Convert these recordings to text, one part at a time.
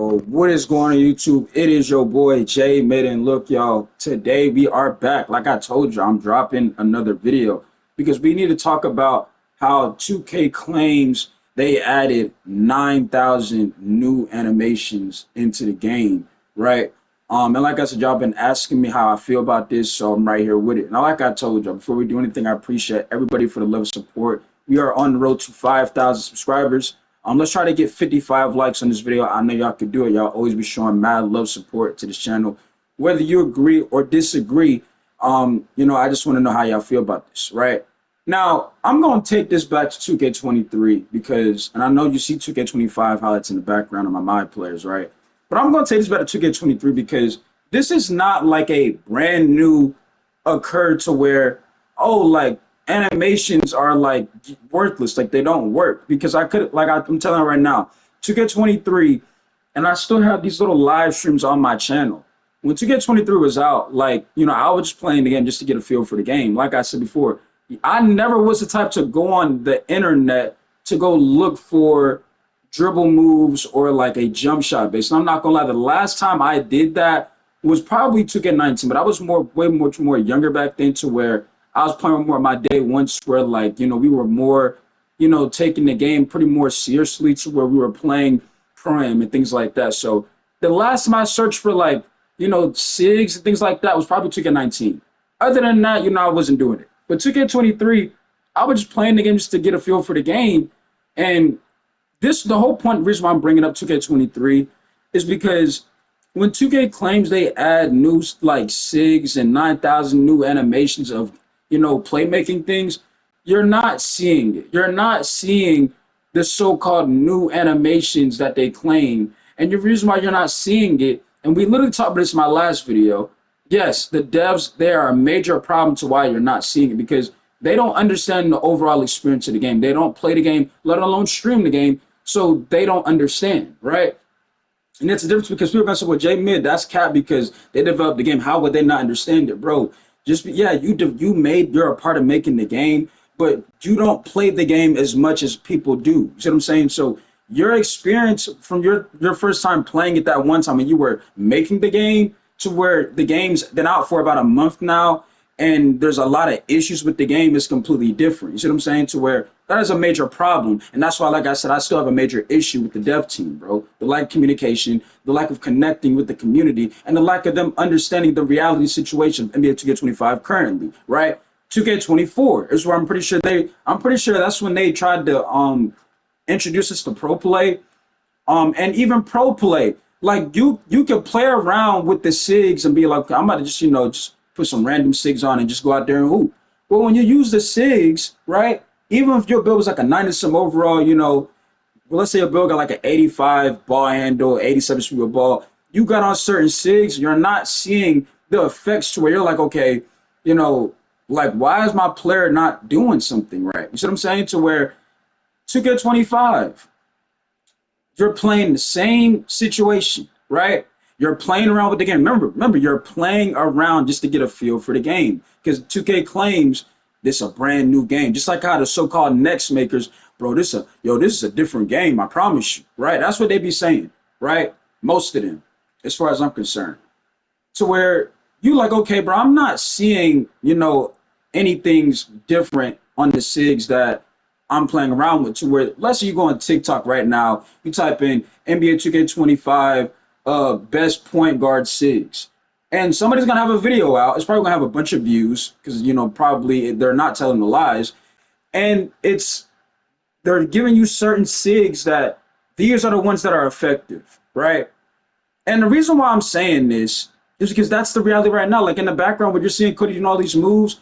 Yo, what is going on YouTube? It is your boy Jay Midden. Look, y'all, today we are back. Like I told you, I'm dropping another video because we need to talk about how 2K claims they added 9,000 new animations into the game, right? And like I said, y'all been asking me how I feel about this, so I'm right here with it. Now, like I told y'all, before we do anything, I appreciate everybody for the love and support. We are on the road to 5,000 subscribers. Let's try to get 55 likes on this video. I know y'all can do it. Y'all always be showing mad love support to this channel. Whether you agree or disagree, I just want to know how y'all feel about this, right? Now, I'm going to take this back to 2K23 because, and I know you see 2K25 highlights in the background of my players, right? But I'm going to take this back to 2K23 because this is not like a brand new occurred to where, oh, like, animations are like worthless, like they don't work. Because I'm telling you right now, 2K23, and I still have these little live streams on my channel. When 2K23 was out, I was just playing the game just to get a feel for the game. Like I said before, I never was the type to go on the internet to go look for dribble moves or like a jump shot base. And I'm not gonna lie, the last time I did that was probably 2K19, but I was way much more younger back then to where I was playing more of my day once where we were more, taking the game pretty more seriously to where we were playing Prime and things like that. So the last time I searched for SIGs and things like that was probably 2K19. Other than that, I wasn't doing it. But 2K23, I was just playing the game just to get a feel for the game. And the whole point, reason why I'm bringing up 2K23 is because when 2K claims they add new SIGs and 9,000 new animations of playmaking things, you're not seeing it. You're not seeing the so-called new animations that they claim. And the reason why you're not seeing it, and we literally talked about this in my last video, yes, the devs, they are a major problem to why you're not seeing it because they don't understand the overall experience of the game. They don't play the game, let alone stream the game, so they don't understand, right? And it's a difference because people are gonna say, "Well, J Mid, that's cap because they developed the game. How would they not understand it, bro?" You're a part of making the game, but you don't play the game as much as people do. You see what I'm saying? So your experience from your first time playing it that one time and you were making the game to where the game's been out for about a month now and there's a lot of issues with the game is completely different. You see what I'm saying? To where that is a major problem. And that's why, like I said, I still have a major issue with the dev team, bro. The lack of communication, the lack of connecting with the community, and the lack of them understanding the reality situation of NBA 2K25 currently, right? 2K24 is where I'm pretty sure that's when they tried to introduce us to ProPlay. And even ProPlay, like you can play around with the SIGs and be like, okay, I'm about to just put some random SIGs on and just go out there and hoop. But when you use the SIGs, right? Even if your build was like a 90 some overall, let's say a build got like an 85 ball handle, 87 speed with ball, you got on certain SIGs, you're not seeing the effects to where you're like, okay, why is my player not doing something right? You see what I'm saying? To where 2K25, you're playing the same situation, right? You're playing around with the game. Remember, you're playing around just to get a feel for the game. Because 2K claims this is a brand new game. Just like how the so-called next makers, bro, this is a different game, I promise you. Right? That's what they be saying, right? Most of them, as far as I'm concerned. To where you like, okay, bro, I'm not seeing, anything's different on the SIGs that I'm playing around with, to where let's say you go on TikTok right now, you type in NBA 2K25 best point guard SIGs. And somebody's gonna have a video out. It's probably gonna have a bunch of views because probably they're not telling the lies. And they're giving you certain SIGs that these are the ones that are effective, right? And the reason why I'm saying this is because that's the reality right now. Like in the background, when you're seeing Cody doing all these moves,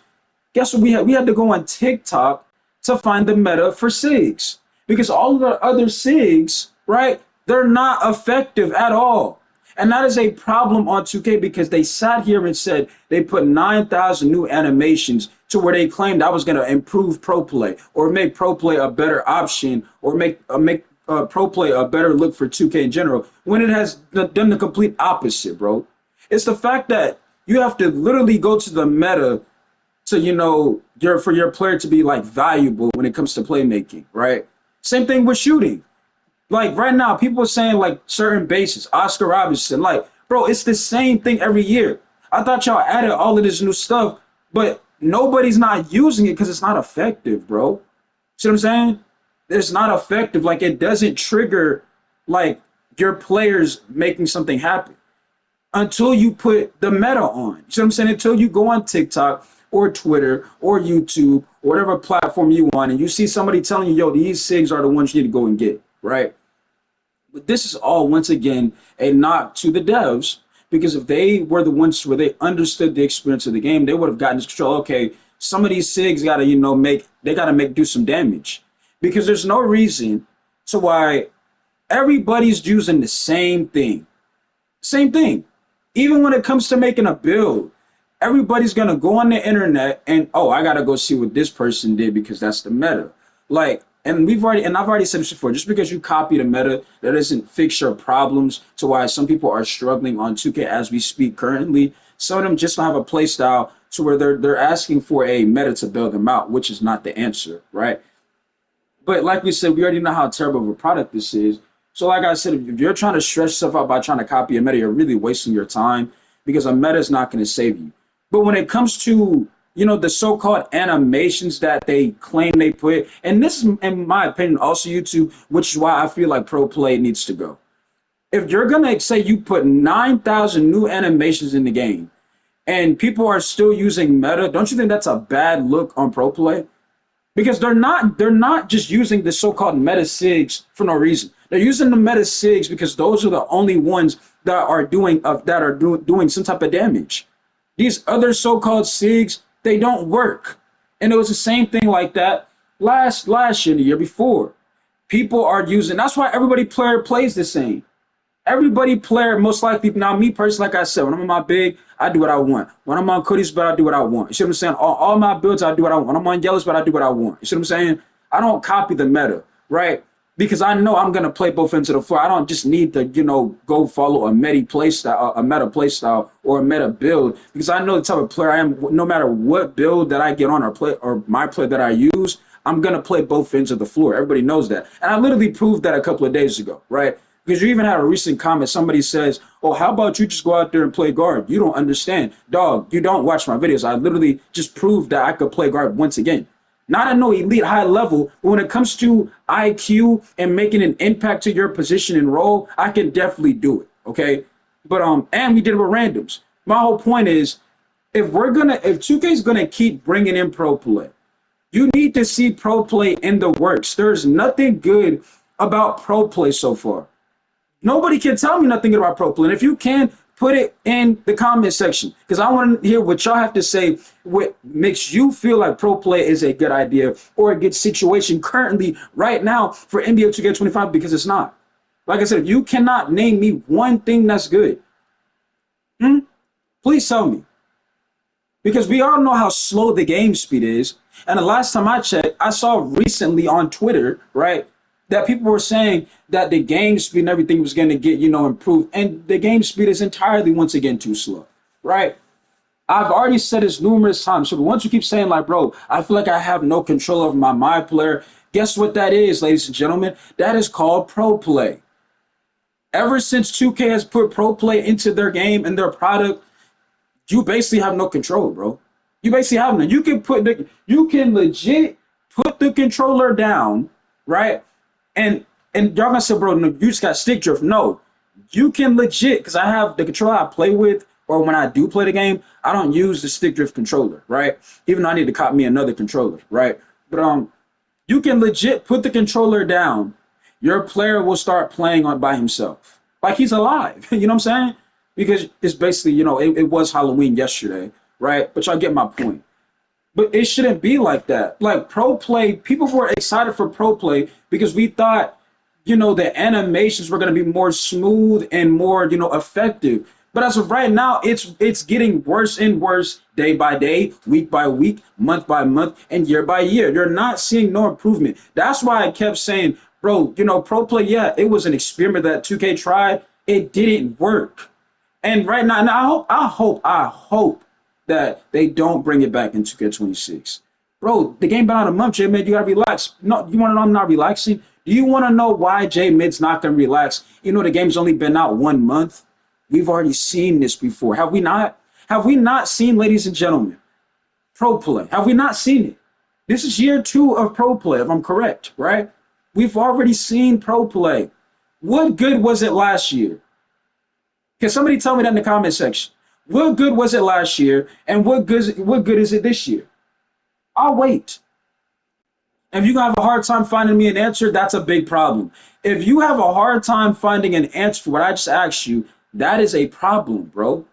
guess what we had? We had to go on TikTok to find the meta for SIGs. Because all of the other SIGs, right, they're not effective at all. And that is a problem on 2K because they sat here and said they put 9,000 new animations to where they claimed I was going to improve ProPlay or make ProPlay a better option or make ProPlay a better look for 2K in general, when it has done the complete opposite, bro. It's the fact that you have to literally go to the meta to, for your player to be like valuable when it comes to playmaking, right? Same thing with shooting. Like right now, people are saying like certain bases, Oscar Robinson. Like, bro, it's the same thing every year. I thought y'all added all of this new stuff, but nobody's not using it because it's not effective, bro. See what I'm saying? It's not effective. Like it doesn't trigger like your players making something happen until you put the meta on. You see what I'm saying? Until you go on TikTok or Twitter or YouTube or whatever platform you want, and you see somebody telling you, yo, these SIGs are the ones you need to go and get, right? But this is all once again a knock to the devs because if they were the ones where they understood the experience of the game, they would have gotten this control. Okay, some of these SIGs gotta, make they gotta make do some damage. Because there's no reason to why everybody's using the same thing. Same thing. Even when it comes to making a build, everybody's gonna go on the internet and oh, I gotta go see what this person did because that's the meta. Like, and I've already said this before. Just because you copy the meta, that doesn't fix your problems. To why some people are struggling on 2K as we speak currently. Some of them just don't have a play style to where they're asking for a meta to build them out, which is not the answer, right? But like we said, we already know how terrible of a product this is. So like I said, if you're trying to stress yourself out by trying to copy a meta, you're really wasting your time because a meta is not going to save you. But when it comes to, the so-called animations that they claim they put, and this is, in my opinion, also YouTube, which is why I feel like Pro Play needs to go. If you're going to say you put 9,000 new animations in the game and people are still using meta, don't you think that's a bad look on Pro Play? Because they're not just using the so-called meta sigs for no reason. They're using the meta sigs because those are the only ones that are doing some type of damage. These other so-called sigs, they don't work. And it was the same thing like that last year, the year before. People are using, that's why everybody plays the same. Everybody player most likely now me personally, like I said, when I'm on my big, I do what I want. When I'm on Cody's but I do what I want. You see what I'm saying? All my builds, I do what I want. When I'm on yellows, but I do what I want. You see what I'm saying? I don't copy the meta, right? Because I know I'm gonna play both ends of the floor. I don't just need to, go follow a meta play style or a meta build. Because I know the type of player I am. No matter what build that I get on or my play that I use, I'm gonna play both ends of the floor. Everybody knows that, and I literally proved that a couple of days ago, right? Because you even had a recent comment. Somebody says, "Oh, how about you just go out there and play guard? You don't understand, dog. You don't watch my videos. I literally just proved that I could play guard once again. Not at no elite high level, but when it comes to IQ and making an impact to your position and role, I can definitely do it. Okay, but and we did it with randoms. My whole point is, if 2K is gonna keep bringing in pro play, you need to see pro play in the works. There's nothing good about pro play so far. Nobody can tell me nothing about ProPlay. And if you can, put it in the comment section because I want to hear what y'all have to say. What makes you feel like ProPlay is a good idea or a good situation currently, right now, for NBA 2K25 because it's not. Like I said, if you cannot name me one thing that's good, please tell me because we all know how slow the game speed is. And the last time I checked, I saw recently on Twitter, right, that people were saying that the game speed and everything was going to get, improved. And the game speed is entirely, once again, too slow, right? I've already said this numerous times. So once you keep saying, like, bro, I feel like I have no control over my player, guess what that is, ladies and gentlemen? That is called pro play. Ever since 2K has put pro play into their game and their product, you basically have no control, bro. You basically have none. You can legit put the controller down, right? And y'all gonna say, bro, no, you just got stick drift. No, you can legit because I have the controller I play with, or when I do play the game, I don't use the stick drift controller, right? Even though I need to cop me another controller, right? But you can legit put the controller down. Your player will start playing on by himself, like he's alive. You know what I'm saying? Because it's basically, it was Halloween yesterday, right? But y'all get my point. But it shouldn't be like that. Like pro play, people were excited for pro play because we thought, the animations were going to be more smooth and more, effective. But as of right now, it's getting worse and worse day by day, week by week, month by month, and year by year. You're not seeing no improvement. That's why I kept saying, bro, pro play, yeah, it was an experiment that 2K tried. It didn't work. And right now, and I hope that they don't bring it back in 2K26. Bro, the game been out a month, J man. You gotta relax. No, you wanna know I'm not relaxing? Do you want to know why J Mid's not going to relax? You know, the game's only been out 1 month. We've already seen this before. Have we not? Have we not seen, ladies and gentlemen, pro play? Have we not seen it? This is year 2 of pro play, if I'm correct, right? We've already seen pro play. What good was it last year? Can somebody tell me that in the comment section? What good was it last year, and what good is it this year? I'll wait. If you have a hard time finding me an answer, that's a big problem. If you have a hard time finding an answer for what I just asked you, that is a problem, bro.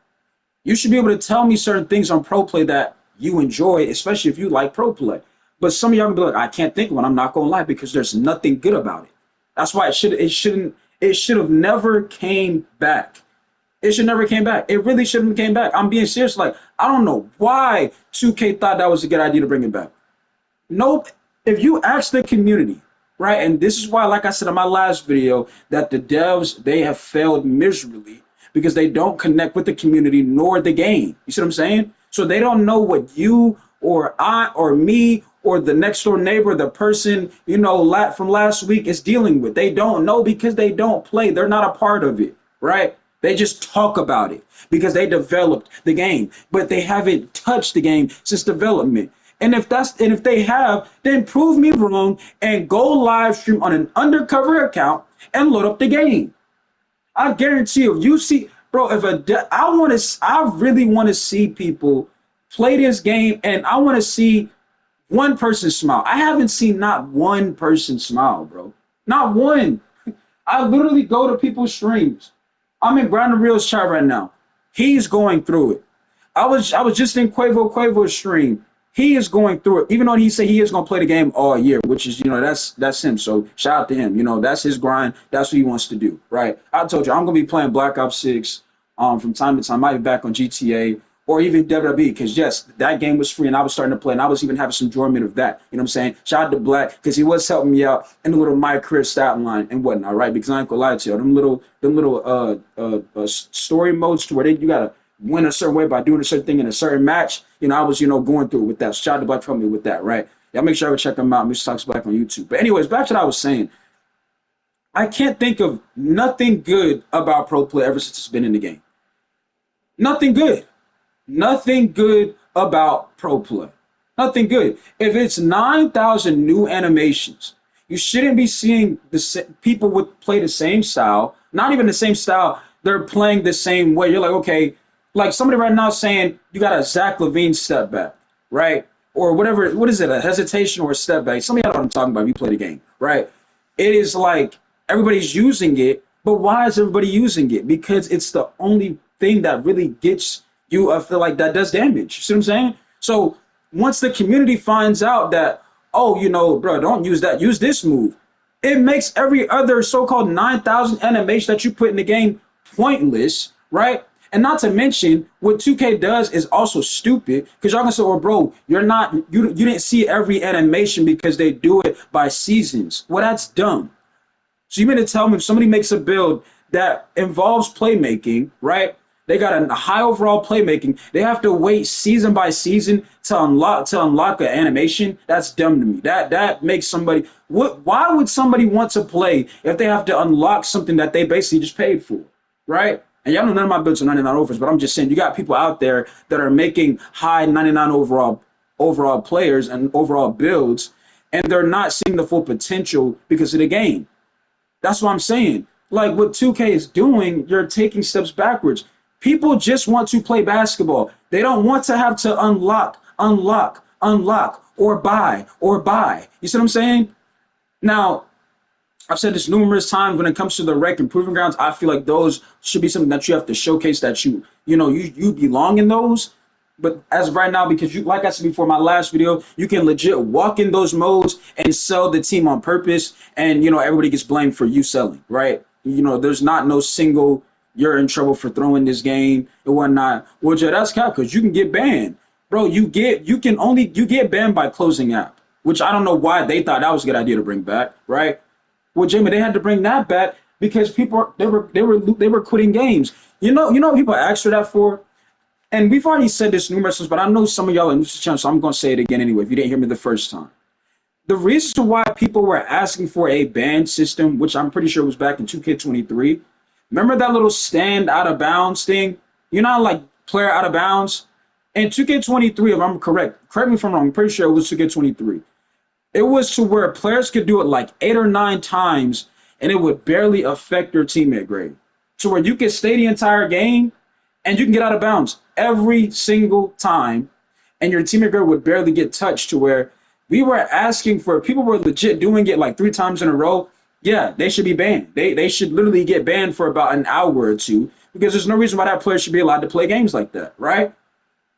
You should be able to tell me certain things on pro play that you enjoy, especially if you like pro play. But some of y'all can be like, I can't think of one. I'm not gonna lie because there's nothing good about it. That's why it should have never came back. It should never came back. It really shouldn't have came back. I'm being serious. Like, I don't know why 2K thought that was a good idea to bring it back. Nope. If you ask the community, right, and this is why, like I said in my last video, that the devs, they have failed miserably because they don't connect with the community nor the game. You see what I'm saying? So they don't know what you or I or me or the next door neighbor, the person, you know, from last week is dealing with. They don't know because they don't play. They're not a part of it, right? They just talk about it because they developed the game, but they haven't touched the game since development. And if they have, then prove me wrong and go live stream on an undercover account and load up the game. I guarantee you, if you see, bro, I really want to see people play this game, and I want to see one person smile. I haven't seen not one person smile, bro. Not one. I literally go to people's streams. I'm in Brandon Real's chat right now. He's going through it. I was just in Quavo's stream. He is going through it, even though he said he is going to play the game all year, which is, that's him. So shout out to him. That's his grind. That's what he wants to do, right? I told you I'm going to be playing Black Ops 6 from time to time. I might be back on GTA or even WWE because, yes, that game was free and I was starting to play and I was even having some enjoyment of that. You know what I'm saying? Shout out to Black because he was helping me out in the little My Career stat line and whatnot, right? Because I ain't gonna lie to you, them little story modes to where you gotta win a certain way by doing a certain thing in a certain match. I was, going through it with that. Shout out to Black for me with that, right? Y'all make sure I go check him out. Mr. Talks Black on YouTube. But anyways, back to what I was saying. I can't think of nothing good about pro play ever since it's been in the game. Nothing good. Nothing good about pro play. Nothing good. If it's 9,000 new animations, you shouldn't be seeing people would play the same style. Not even the same style. They're playing the same way. You're like, okay, like somebody right now saying you got a Zach LaVine step back, right? Or whatever. What is it? A hesitation or a step back? Some of y'all know what I'm talking about if you play the game, right? It is like everybody's using it, but why is everybody using it? Because it's the only thing that really gets you, I feel like, that does damage. You see what I'm saying? So once the community finds out that, oh, bro, don't use that, use this move, it makes every other so-called 9,000 animation that you put in the game pointless, right? And not to mention, what 2K does is also stupid because y'all can say, "Oh, bro, you didn't see every animation because they do it by seasons." Well, that's dumb. So you mean to tell me if somebody makes a build that involves playmaking, right? They got a high overall playmaking. They have to wait season by season to unlock an animation. That's dumb to me. That makes somebody. Why would somebody want to play if they have to unlock something that they basically just paid for, right? And y'all know none of my builds are 99 overs, but I'm just saying you got people out there that are making high 99 overall players and overall builds, and they're not seeing the full potential because of the game. That's what I'm saying. Like what 2K is doing, you're taking steps backwards. People just want to play basketball. They don't want to have to unlock, or buy. You see what I'm saying? Now, I've said this numerous times when it comes to the rec and proving grounds. I feel like those should be something that you have to showcase that you belong in those. But as of right now, because like I said before, my last video, you can legit walk in those modes and sell the team on purpose, and everybody gets blamed for you selling, right? There's not no single you're in trouble for throwing this game and whatnot. Well, Jay, that's cap because you can get banned, bro. You get banned by closing app, which I don't know why they thought that was a good idea to bring back, right? Well, Jimmy, they had to bring that back because people they were quitting games. What people asked for that for? And we've already said this numerous times, but I know some of y'all are new to the channel, so I'm going to say it again anyway if you didn't hear me the first time. The reason why people were asking for a ban system, which I'm pretty sure was back in 2K23, remember that little stand out of bounds thing? You know, like player out of bounds? In 2K23, if I'm correct me if I'm wrong, I'm pretty sure it was 2K23. It was to where players could do it like 8 or 9 times and it would barely affect your teammate grade. To where you could stay the entire game and you can get out of bounds every single time and your teammate grade would barely get touched, to where we were asking for, people were legit doing it like 3 times in a row. Yeah, they should be banned. They should literally get banned for about an hour or two, because there's no reason why that player should be allowed to play games like that, right?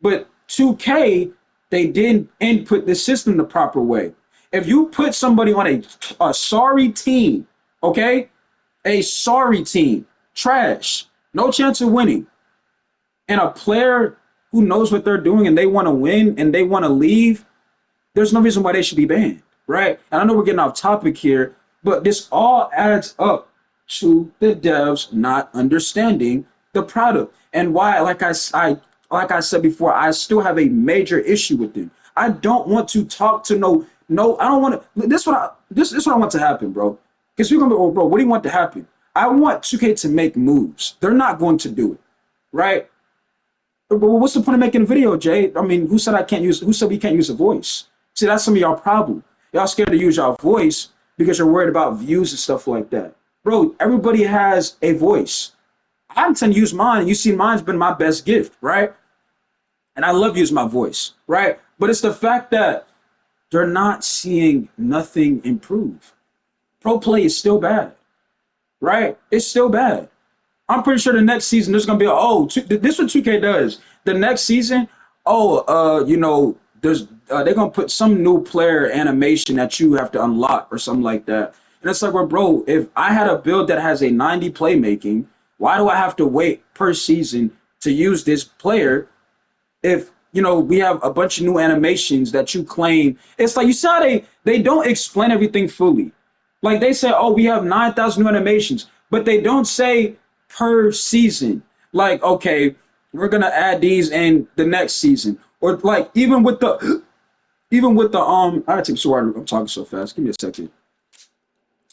But 2K, they didn't input the system the proper way. If you put somebody on a sorry team, okay, a sorry team, trash, no chance of winning, and a player who knows what they're doing and they want to win and they want to leave, there's no reason why they should be banned, right? And I know we're getting off topic here, but this all adds up to the devs not understanding the product, and why, like I said before, I still have a major issue with them. I don't want to talk to no. I don't want to. This is what I want to happen, bro. Because you're gonna be, oh, bro, what do you want to happen? I want 2K to make moves. They're not going to do it, right? But what's the point of making a video, Jay? I mean, who said I can't use? Who said we can't use a voice? See, that's some of y'all problem. Y'all scared to use y'all voice because you're worried about views and stuff like that. Bro, everybody has a voice. I'm trying to use mine. You see, mine's been my best gift, right? And I love using my voice, right? But it's the fact that they're not seeing nothing improve. Pro play is still bad, right? It's still bad. I'm pretty sure the next season there's gonna be this is what 2K does. The next season, they're gonna put some new player animation that you have to unlock or something like that. And it's like, well, bro, if I had a build that has a 90 playmaking, why do I have to wait per season to use this player if we have a bunch of new animations that you claim? It's like, you saw they don't explain everything fully. Like they say, oh, we have 9,000 new animations, but they don't say per season. Like, okay, we're gonna add these in the next season, or like even with the I take so hard. I'm talking so fast. Give me a second.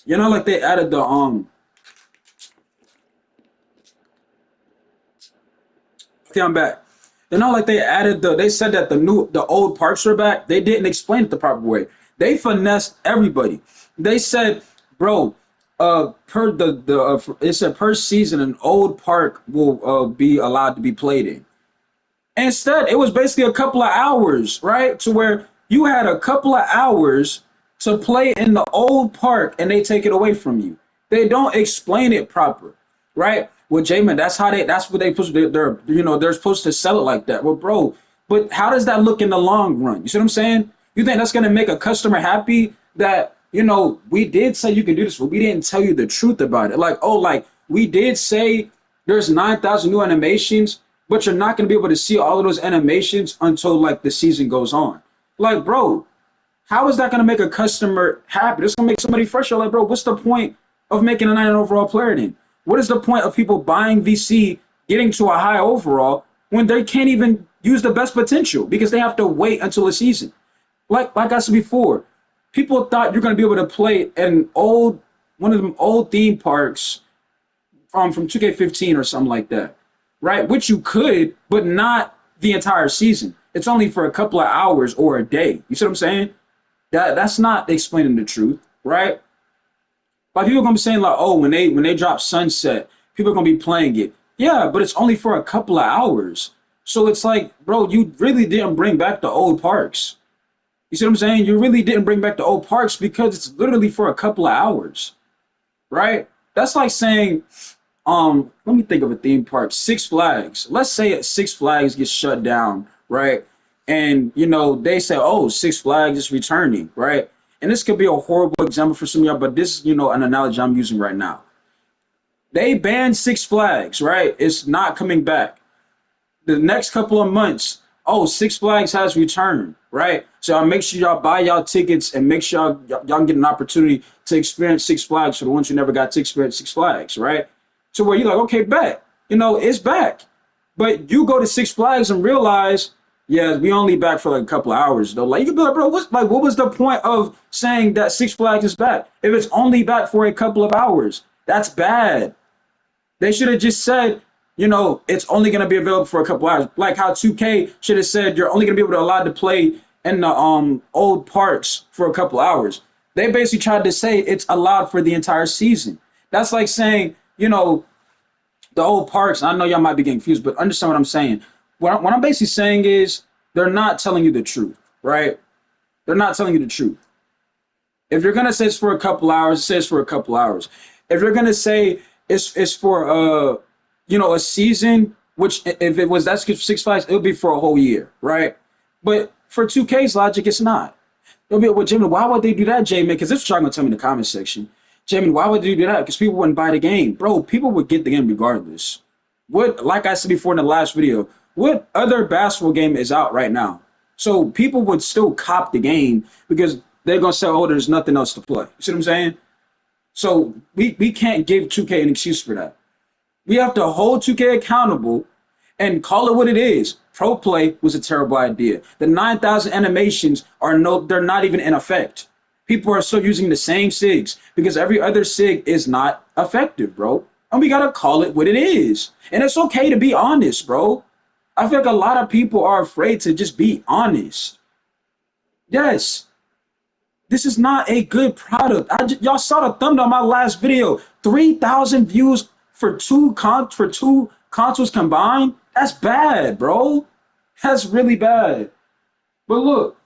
Like they added the Okay, I'm back. Like they added they said that the old parks are back. They didn't explain it the proper way. They finessed everybody. They said, bro, per it said per season an old park will be allowed to be played in. Instead, it was basically a couple of hours, right? To where you had a couple of hours to play in the old park and they take it away from you. They don't explain it proper, right? Well, Jamin, that's what they supposed to, they're supposed to sell it like that. Well, bro, but how does that look in the long run? You see what I'm saying? You think that's gonna make a customer happy that, we did say you can do this, but we didn't tell you the truth about it. Like, oh, like we did say there's 9,000 new animations, but you're not going to be able to see all of those animations until like the season goes on. Like, bro, how is that going to make a customer happy? It's going to make somebody frustrated. Like, bro, what's the point of making a 9 overall player then? What is the point of people buying VC, getting to a high overall, when they can't even use the best potential because they have to wait until the season? Like I said before, people thought you're going to be able to play one of them old theme parks from 2K15 or something like that, right? Which you could, but not the entire season. It's only for a couple of hours or a day. You see what I'm saying? That's not explaining the truth, right? Like people are gonna be saying like, oh, when they drop Sunset, people are gonna be playing it. Yeah, but it's only for a couple of hours. So it's like, bro, you really didn't bring back the old parks. You see what I'm saying? You really didn't bring back the old parks because it's literally for a couple of hours, right? That's like saying, let me think of a theme park. Six Flags. Let's say Six Flags gets shut down, right? And they say, oh, Six Flags is returning, right? And this could be a horrible example for some of y'all, but this is, an analogy I'm using right now. They banned Six Flags, right? It's not coming back. The next couple of months, oh, Six Flags has returned, right? So I'll make sure y'all buy y'all tickets and make sure y'all get an opportunity to experience Six Flags for the ones who never got to experience Six Flags, right? To where you're like, okay, bet, it's back. But you go to Six Flags and realize Yeah, we only back for like a couple of hours though. Like you could be like, bro, what was the point of saying that Six Flags is back if it's only back for a couple of hours? That's bad. They should have just said, it's only going to be available for a couple hours. Like how 2K should have said you're only going to be able to allow to play in the old parks for a couple hours. They basically tried to say it's allowed for the entire season. That's like saying, the old parks. I know y'all might be getting confused, but understand what I'm saying. What I'm basically saying is they're not telling you the truth, right? They're not telling you the truth. If you're gonna say it's for a couple hours, it says for a couple hours. If you're gonna say it's for a season, which if it was that's Six Flags, it'll be for a whole year, right? But for 2K's logic, it's not. It'll be well, Jimmy, why would they do that, Jamie? Because this is what y'all gonna tell me in the comment section. Jamie, why would they do that? Because people wouldn't buy the game. Bro, people would get the game regardless. What, like I said before in the last video, what other basketball game is out right now? So people would still cop the game because they're gonna say, oh, there's nothing else to play. You see what I'm saying? So we can't give 2K an excuse for that. We have to hold 2K accountable and call it what it is. ProPlay was a terrible idea. The 9,000 animations they're not even in effect. People are still using the same SIGs because every other SIG is not effective, bro. And we gotta call it what it is. And it's okay to be honest, bro. I feel like a lot of people are afraid to just be honest. Yes, this is not a good product. Y'all saw the thumbnail on my last video. 3,000 views for two consoles combined. That's bad, bro. That's really bad. But look,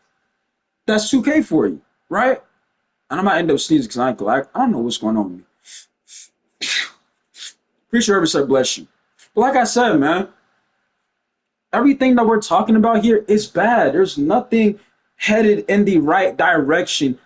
that's 2K for you, right? And I might end up sneezing because I don't know what's going on with me. Pretty sure every said bless you. But like I said, man, everything that we're talking about here is bad. There's nothing headed in the right direction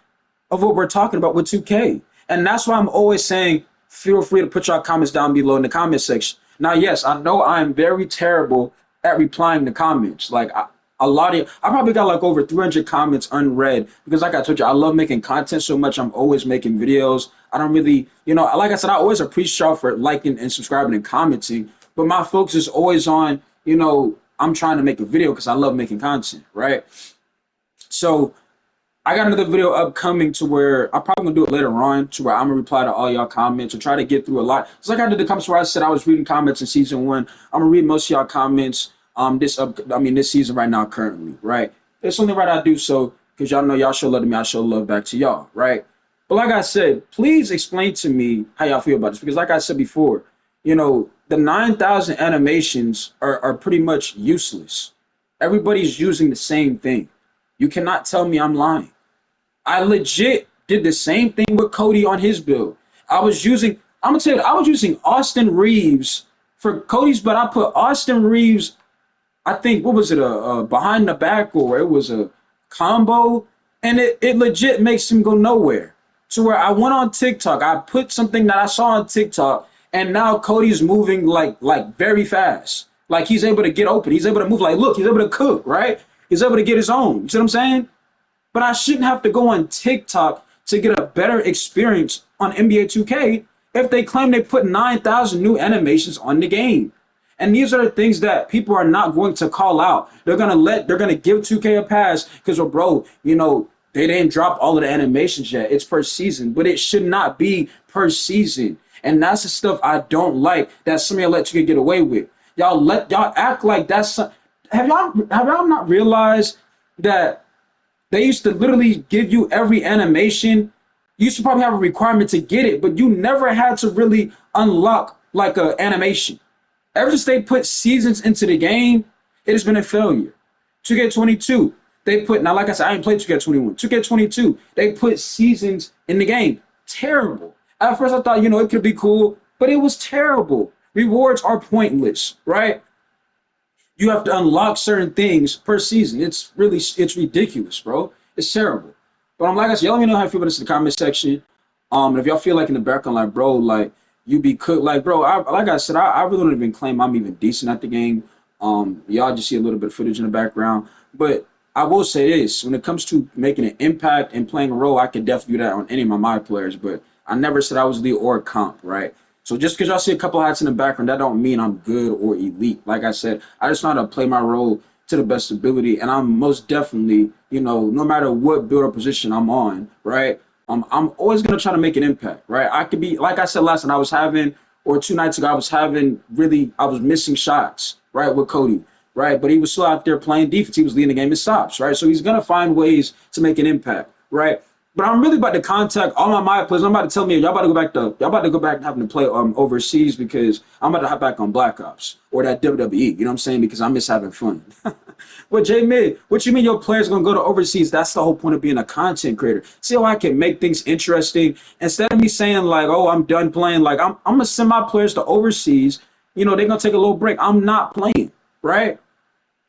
of what we're talking about with 2K. And that's why I'm always saying, feel free to put your comments down below in the comment section. Now, yes, I know I'm very terrible at replying to comments. Like I probably got like over 300 comments unread because like I told you, I love making content so much. I'm always making videos. I don't really, like I said, I always appreciate y'all for liking and subscribing and commenting. But my focus is always on, I'm trying to make a video because I love making content, right? So I got another video upcoming to where I'm probably gonna do it later on to where I'm gonna reply to all y'all comments and try to get through a lot. It's like I did the comments where I said I was reading comments in season one. I'm gonna read most of y'all comments this season right now currently, right? It's only right I do so because y'all know y'all show love to me, I show love back to y'all, right? But like I said, please explain to me how y'all feel about this because like I said before, the 9,000 animations are pretty much useless. Everybody's using the same thing. You cannot tell me I'm lying. I legit did the same thing with Cody on his build. I'm gonna tell you, I was using Austin Reeves for Cody's, but I put Austin Reeves, I think, what was it, a behind the back or it was a combo, and it legit makes him go nowhere. To where I went on TikTok, I put something that I saw on TikTok, and now Cody's moving like very fast. Like he's able to get open. He's able to move. Like, look, he's able to cook, right? He's able to get his own. You see what I'm saying? But I shouldn't have to go on TikTok to get a better experience on NBA 2K if they claim they put 9,000 new animations on the game. And these are the things that people are not going to call out. They're gonna give 2K a pass because, well, bro, they didn't drop all of the animations yet. It's per season, but it should not be per season. And that's the stuff I don't like that some of y'all let 2K get away with. Y'all act like that's have y'all not realized that they used to literally give you every animation. You used to probably have a requirement to get it, but you never had to really unlock like an animation. Ever since they put seasons into the game, it has been a failure. 2K22, they put, now like I said, I ain't played 2K21. 2K22, they put seasons in the game. Terrible. At first I thought, it could be cool, but it was terrible. Rewards are pointless, right? You have to unlock certain things per season. It's ridiculous, bro. It's terrible. But I'm like I said, y'all let me know how you feel about this in the comment section. If y'all feel like in the background, like, bro, like you be cooked, like, bro, like I said, I really don't even claim I'm even decent at the game. Y'all just see a little bit of footage in the background. But I will say this, when it comes to making an impact and playing a role, I could definitely do that on any of my players, but I never said I was elite or comp, right? So just because y'all see a couple hats in the background, that don't mean I'm good or elite. Like I said, I just know how to play my role to the best ability, and I'm most definitely, no matter what build or position I'm on, right? I'm always gonna try to make an impact, right? I could be, like I said last night, or 2 nights ago, I was missing shots, right, with Cody, right? But he was still out there playing defense. He was leading the game in stops, right? So he's gonna find ways to make an impact, right? But I'm really about to contact all my players. I'm about to tell me y'all about to go back and having to play overseas because I'm about to hop back on Black Ops or that WWE. You know what I'm saying? Because I miss having fun. But J Mid, what you mean your players gonna go to overseas? That's the whole point of being a content creator. See how I can make things interesting instead of me saying like, oh, I'm done playing. Like I'm gonna send my players to overseas. They're gonna take a little break. I'm not playing, right?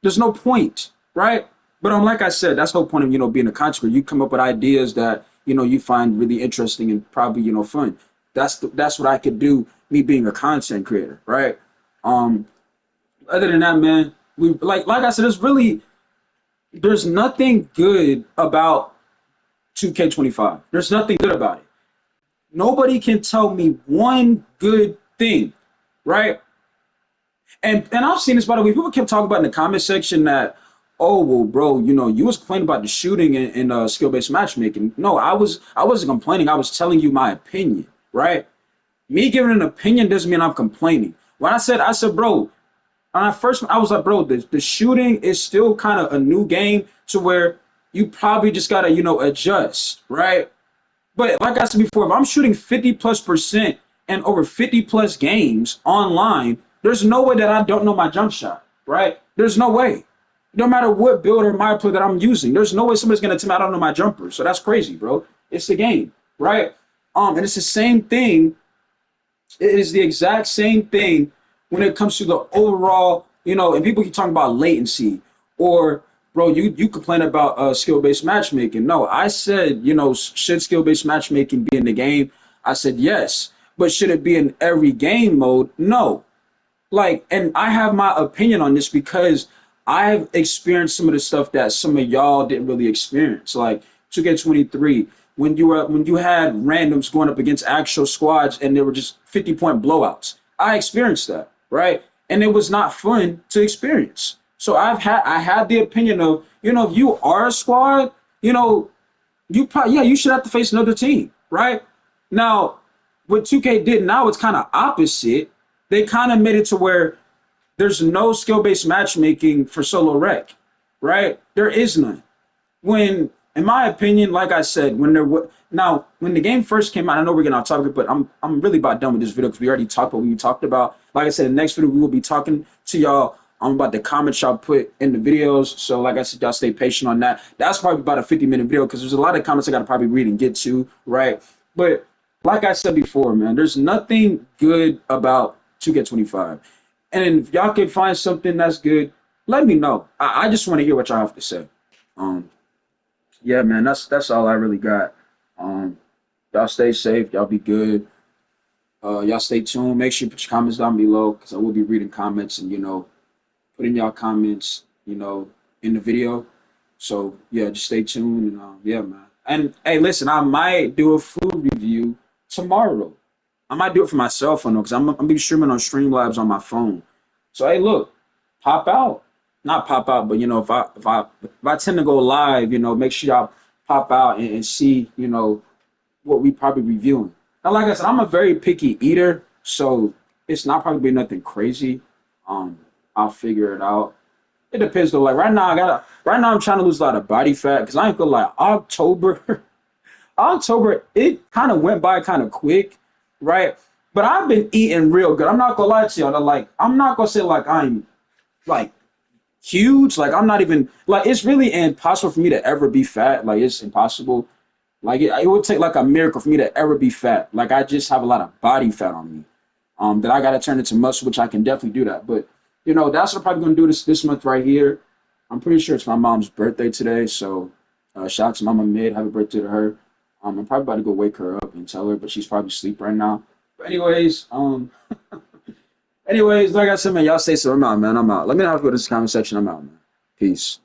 There's no point, right? But like I said, that's the whole point of being a content creator. You come up with ideas that you find really interesting and probably fun. That's what I could do. Me being a content creator, right? Um, Other than that, man, we like I said, there's nothing good about 2K25. There's nothing good about it. Nobody can tell me one good thing, right? And I've seen this, by the way. People kept talking about in the comment section that, oh well, bro, you was complaining about the shooting and skill based matchmaking. No, I wasn't complaining. I was telling you my opinion, right? Me giving an opinion doesn't mean I'm complaining. When I said, bro, I was like, bro, the shooting is still kind of a new game to where you probably just gotta adjust, right? But like I said before, if I'm shooting 50+% and over 50+ games online, there's no way that I don't know my jump shot, right? There's no way. No matter what build or my play that I'm using, there's no way somebody's gonna tell me I don't know my jumper. So that's crazy, bro. It's the game, right? And it's the same thing. It is the exact same thing when it comes to the overall, and people keep talking about latency or bro, you complain about skill-based matchmaking. No, I said, should skill-based matchmaking be in the game? I said yes. But should it be in every game mode? No. And I have my opinion on this because I've experienced some of the stuff that some of y'all didn't really experience. Like 2K23, when you had randoms going up against actual squads and they were just 50-point blowouts. I experienced that, right? And it was not fun to experience. So I had the opinion of, if you are a squad, you probably, yeah, you should have to face another team, right? Now, what 2K did now, it's kind of opposite. They kind of made it to where there's no skill-based matchmaking for solo rec, right? There is none. When, in my opinion, like I said, when the game first came out, I know we're getting off topic, but I'm really about done with this video because we already talked about what we talked about. Like I said, in the next video we will be talking to y'all about the comments y'all put in the videos. So like I said, y'all stay patient on that. That's probably about a 50-minute video because there's a lot of comments I gotta probably read and get to, right? But like I said before, man, there's nothing good about 2K25. And if y'all can find something that's good, let me know. I just want to hear what y'all have to say. Um, yeah, man, that's all I really got. Um, y'all stay safe. Y'all be good. Y'all stay tuned. Make sure you put your comments down below because I will be reading comments and put in y'all comments in the video. So yeah, just stay tuned and yeah, man. And hey, listen, I might do a food review tomorrow. I might do it for my cell phone though, because I'm gonna be streaming on Streamlabs on my phone. So hey, look, pop out. Not pop out, but if I tend to go live, make sure y'all pop out and see, what we probably reviewing. Now, like I said, I'm a very picky eater, so it's not probably be nothing crazy. Um, I'll figure it out. It depends though. Like right now I'm trying to lose a lot of body fat because I ain't gonna lie, October, October, it kind of went by kind of quick, right? But I've been eating real good. I'm not gonna lie to y'all. Like, I'm not gonna say like I'm like huge. Like I'm not even like it's really impossible for me to ever be fat. Like it's impossible. Like it would take like a miracle for me to ever be fat. Like I just have a lot of body fat on me. That I gotta turn into muscle, which I can definitely do that. But that's what I'm probably gonna do this month right here. I'm pretty sure it's my mom's birthday today, so shout out to Mama Mid, happy birthday to her. I'm probably about to go wake her up and tell her, but she's probably asleep right now. But anyways, like I said, man, y'all stay safe. I'm out, man. I'm out. Let me know how to go to this comment section. I'm out, man. Peace.